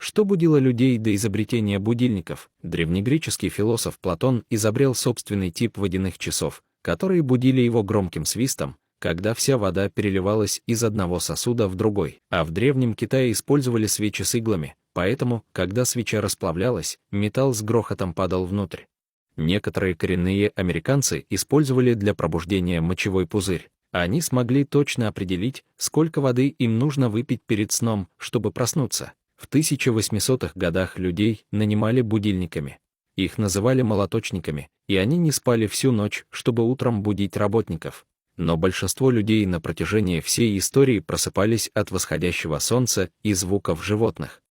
Что будило людей до изобретения будильников? Древнегреческий философ Платон изобрел собственный тип водяных часов, которые будили его громким свистом, когда вся вода переливалась из одного сосуда в другой. А в Древнем Китае использовали свечи с иглами, поэтому, когда свеча расплавлялась, металл с грохотом падал внутрь. Некоторые коренные американцы использовали для пробуждения мочевой пузырь. Они смогли точно определить, сколько воды им нужно выпить перед сном, чтобы проснуться. В 1800-х годах людей нанимали будильниками. Их называли молоточниками, и они не спали всю ночь, чтобы утром будить работников. Но большинство людей на протяжении всей истории просыпались от восходящего солнца и звуков животных.